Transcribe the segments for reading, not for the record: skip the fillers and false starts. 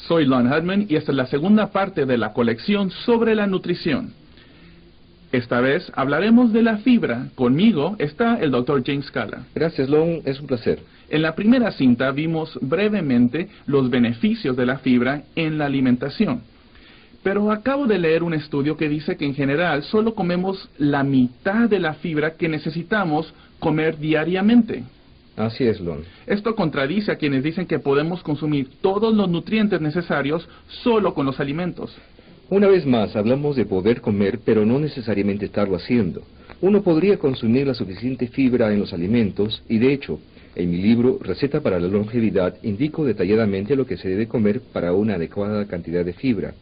Soy Lon Hudman y esta es la segunda parte de la colección sobre la nutrición. Esta vez hablaremos de la fibra. Conmigo está el Dr. James Scala. Gracias, Lon. Es un placer. En la primera cinta vimos brevemente los beneficios de la fibra en la alimentación. Pero acabo de leer un estudio que dice que en general solo comemos la mitad de la fibra que necesitamos comer diariamente. Así es, Lon. Esto contradice a quienes dicen que podemos consumir todos los nutrientes necesarios solo con los alimentos. Una vez más, hablamos de poder comer, pero no necesariamente estarlo haciendo. Uno podría consumir la suficiente fibra en los alimentos, y de hecho, en mi libro, Receta para la Longevidad, indico detalladamente lo que se debe comer para una adecuada cantidad de fibra.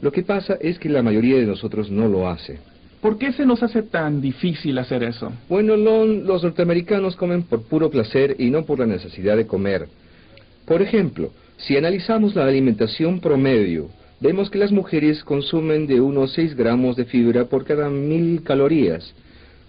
Lo que pasa es que la mayoría de nosotros no lo hace. ¿Por qué se nos hace tan difícil hacer eso? Bueno, Lon, los norteamericanos comen por puro placer y no por la necesidad de comer. Por ejemplo, si analizamos la alimentación promedio, vemos que las mujeres consumen de unos 6 gramos de fibra por cada 1000 calorías,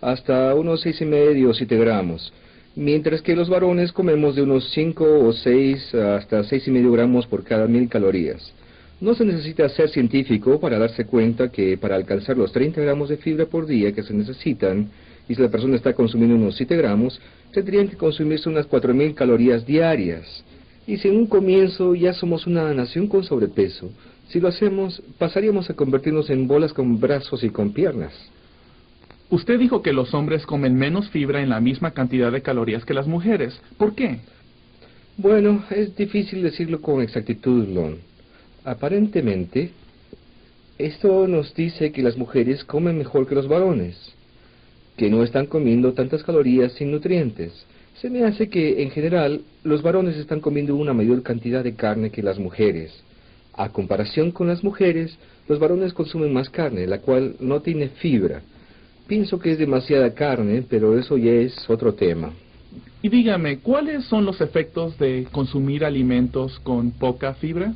hasta unos 6,5 o 7 gramos, mientras que los varones comemos de unos 5 o 6 hasta 6,5 gramos por cada 1000 calorías. No se necesita ser científico para darse cuenta que para alcanzar los 30 gramos de fibra por día que se necesitan, y si la persona está consumiendo unos 7 gramos, tendrían que consumirse unas 4000 calorías diarias. Y si en un comienzo ya somos una nación con sobrepeso, si lo hacemos, pasaríamos a convertirnos en bolas con brazos y con piernas. Usted dijo que los hombres comen menos fibra en la misma cantidad de calorías que las mujeres. ¿Por qué? Bueno, es difícil decirlo con exactitud, Lon. Aparentemente, esto nos dice que las mujeres comen mejor que los varones, que no están comiendo tantas calorías sin nutrientes. Se me hace que, en general, los varones están comiendo una mayor cantidad de carne que las mujeres. A comparación con las mujeres, los varones consumen más carne, la cual no tiene fibra. Pienso que es demasiada carne, pero eso ya es otro tema. Y dígame, ¿cuáles son los efectos de consumir alimentos con poca fibra?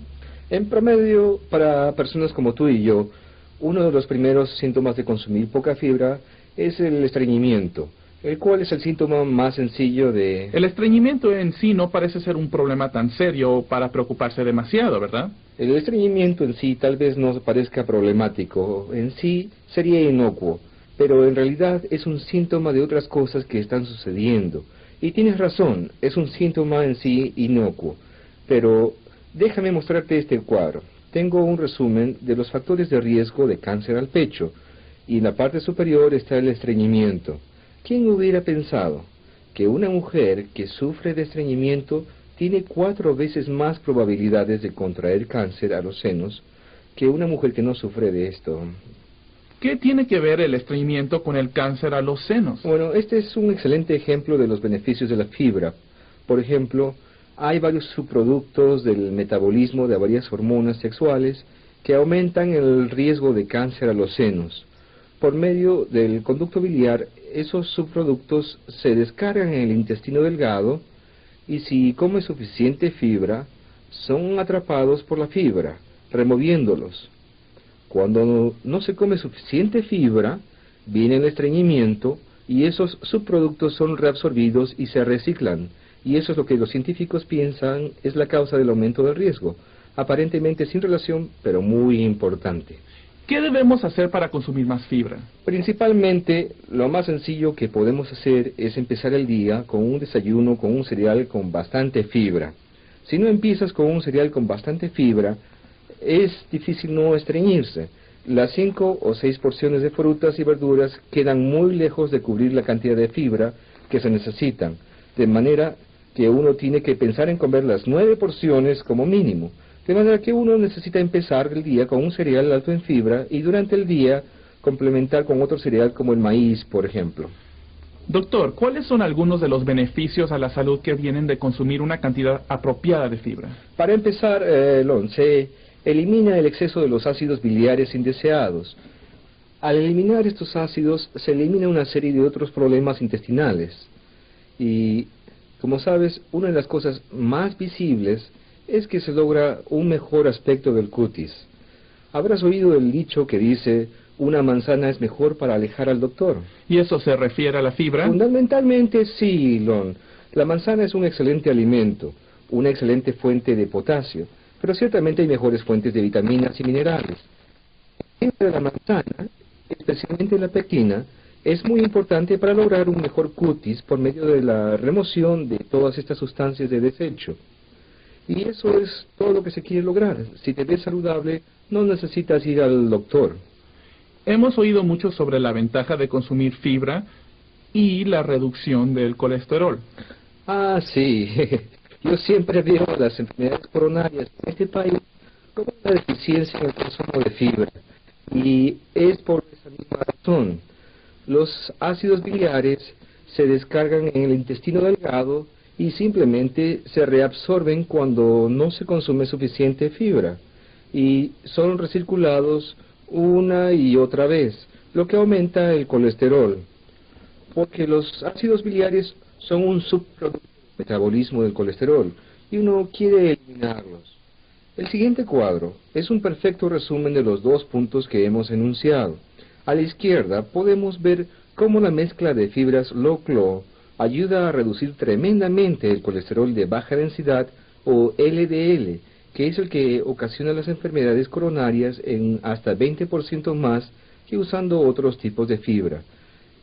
En promedio, para personas como tú y yo, uno de los primeros síntomas de consumir poca fibra es el estreñimiento, el cual es el síntoma más sencillo de... El estreñimiento en sí no parece ser un problema tan serio para preocuparse demasiado, ¿verdad? El estreñimiento en sí tal vez no parezca problemático, en sí sería inocuo, pero en realidad es un síntoma de otras cosas que están sucediendo. Y tienes razón, es un síntoma en sí inocuo, pero... déjame mostrarte este cuadro. Tengo un resumen de los factores de riesgo de cáncer al pecho, y en la parte superior está el estreñimiento. ¿Quién hubiera pensado que una mujer que sufre de estreñimiento tiene 4 veces más probabilidades de contraer cáncer a los senos que una mujer que no sufre de esto? ¿Qué tiene que ver el estreñimiento con el cáncer a los senos? Bueno, este es un excelente ejemplo de los beneficios de la fibra. Por ejemplo, hay varios subproductos del metabolismo de varias hormonas sexuales que aumentan el riesgo de cáncer a los senos. Por medio del conducto biliar, esos subproductos se descargan en el intestino delgado y si come suficiente fibra, son atrapados por la fibra, removiéndolos. Cuando no se come suficiente fibra, viene el estreñimiento y esos subproductos son reabsorbidos y se reciclan. Y eso es lo que los científicos piensan es la causa del aumento del riesgo. Aparentemente sin relación, pero muy importante. ¿Qué debemos hacer para consumir más fibra? Principalmente, lo más sencillo que podemos hacer es empezar el día con un desayuno con un cereal con bastante fibra. Si no empiezas con un cereal con bastante fibra, es difícil no estreñirse. Las 5 o 6 porciones de frutas y verduras quedan muy lejos de cubrir la cantidad de fibra que se necesitan, de manera que uno tiene que pensar en comer las 9 porciones como mínimo, de manera que uno necesita empezar el día con un cereal alto en fibra y durante el día complementar con otro cereal como el maíz, por ejemplo. Doctor, ¿cuáles son algunos de los beneficios a la salud que vienen de consumir una cantidad apropiada de fibra? Para empezar, Lon, se elimina el exceso de los ácidos biliares indeseados. Al eliminar estos ácidos, se elimina una serie de otros problemas intestinales. Y como sabes, una de las cosas más visibles es que se logra un mejor aspecto del cutis. Habrás oído el dicho que dice, una manzana es mejor para alejar al doctor. ¿Y eso se refiere a la fibra? Fundamentalmente sí, Lon. La manzana es un excelente alimento, una excelente fuente de potasio. pero ciertamente hay mejores fuentes de vitaminas y minerales. La fibra de la manzana, especialmente la pectina, es muy importante para lograr un mejor cutis por medio de la remoción de todas estas sustancias de desecho. Y eso es todo lo que se quiere lograr. Si te ves saludable, no necesitas ir al doctor. Hemos oído mucho sobre la ventaja de consumir fibra y la reducción del colesterol. Ah, sí. Yo siempre veo las enfermedades coronarias en este país como una deficiencia en el consumo de fibra. Y es por esa misma razón. Los ácidos biliares se descargan en el intestino delgado y simplemente se reabsorben cuando no se consume suficiente fibra. Y son recirculados una y otra vez, lo que aumenta el colesterol. Porque los ácidos biliares son un subproducto del metabolismo del colesterol y uno quiere eliminarlos. El siguiente cuadro es un perfecto resumen de los dos puntos que hemos enunciado. A la izquierda podemos ver cómo la mezcla de fibras low-clo ayuda a reducir tremendamente el colesterol de baja densidad o LDL, que es el que ocasiona las enfermedades coronarias en hasta 20% más que usando otros tipos de fibra.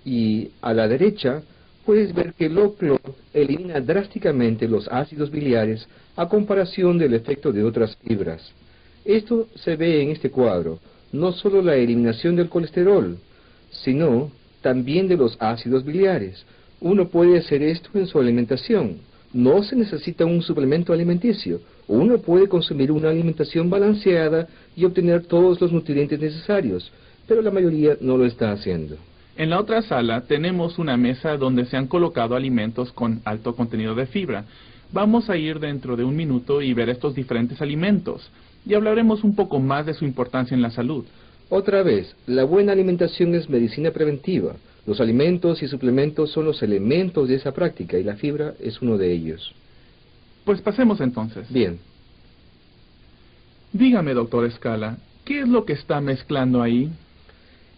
Y a la derecha puedes ver que low-clo elimina drásticamente los ácidos biliares a comparación del efecto de otras fibras. Esto se ve en este cuadro, no solo la eliminación del colesterol, sino también de los ácidos biliares. Uno puede hacer esto en su alimentación. No se necesita un suplemento alimenticio. Uno puede consumir una alimentación balanceada y obtener todos los nutrientes necesarios, pero la mayoría no lo está haciendo. En la otra sala tenemos una mesa donde se han colocado alimentos con alto contenido de fibra. Vamos a ir dentro de un minuto y ver estos diferentes alimentos, y hablaremos un poco más de su importancia en la salud. Otra vez, la buena alimentación es medicina preventiva. Los alimentos y suplementos son los elementos de esa práctica y la fibra es uno de ellos. Pues pasemos entonces. Bien. Dígame, doctor Scala, ¿qué es lo que está mezclando ahí?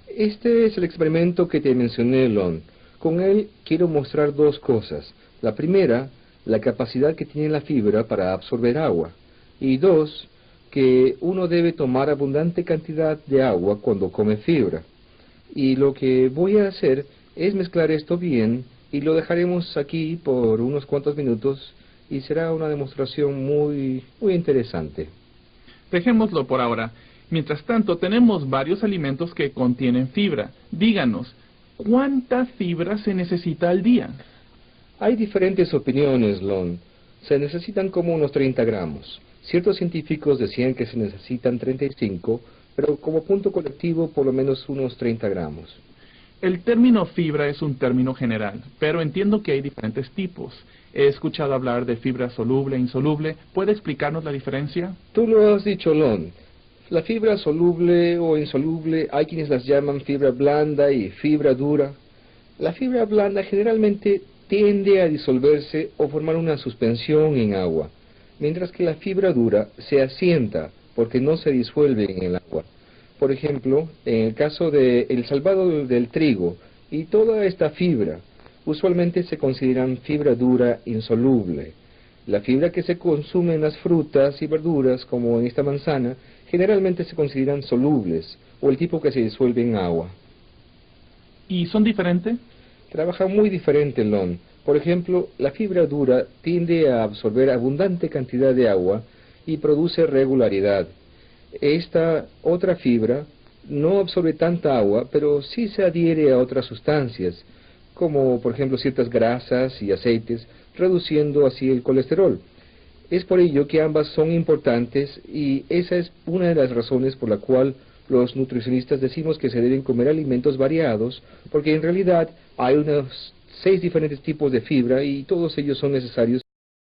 Este es el experimento que te mencioné, Lon. Con él quiero mostrar dos cosas. La primera, la capacidad que tiene la fibra para absorber agua. Y dos, que uno debe tomar abundante cantidad de agua cuando come fibra. Y lo que voy a hacer es mezclar esto bien y lo dejaremos aquí por unos cuantos minutos y será una demostración muy interesante. Dejémoslo por ahora. Mientras tanto, tenemos varios alimentos que contienen fibra. Díganos, ¿cuánta fibra se necesita al día? Hay diferentes opiniones, Lon. Se necesitan como unos 30 gramos. Ciertos científicos decían que se necesitan 35, pero como punto colectivo por lo menos unos 30 gramos. El término fibra es un término general, pero entiendo que hay diferentes tipos. He escuchado hablar de fibra soluble e insoluble. ¿Puede explicarnos la diferencia? Tú lo has dicho, Lon. La fibra soluble o insoluble, hay quienes las llaman fibra blanda y fibra dura. La fibra blanda generalmente tiende a disolverse o formar una suspensión en agua, mientras que la fibra dura se asienta porque no se disuelve en el agua. Por ejemplo, en el caso del salvado del trigo y toda esta fibra, usualmente se consideran fibra dura insoluble. La fibra que se consume en las frutas y verduras, como en esta manzana, generalmente se consideran solubles, o el tipo que se disuelve en agua. ¿Y son diferentes? Trabaja muy diferente, Lon. Por ejemplo, la fibra dura tiende a absorber abundante cantidad de agua y produce regularidad. Esta otra fibra no absorbe tanta agua, pero sí se adhiere a otras sustancias, como por ejemplo ciertas grasas y aceites, reduciendo así el colesterol. Es por ello que ambas son importantes y esa es una de las razones por la cual los nutricionistas decimos que se deben comer alimentos variados, porque en realidad hay unos 6 diferentes tipos de fibra y todos ellos son necesarios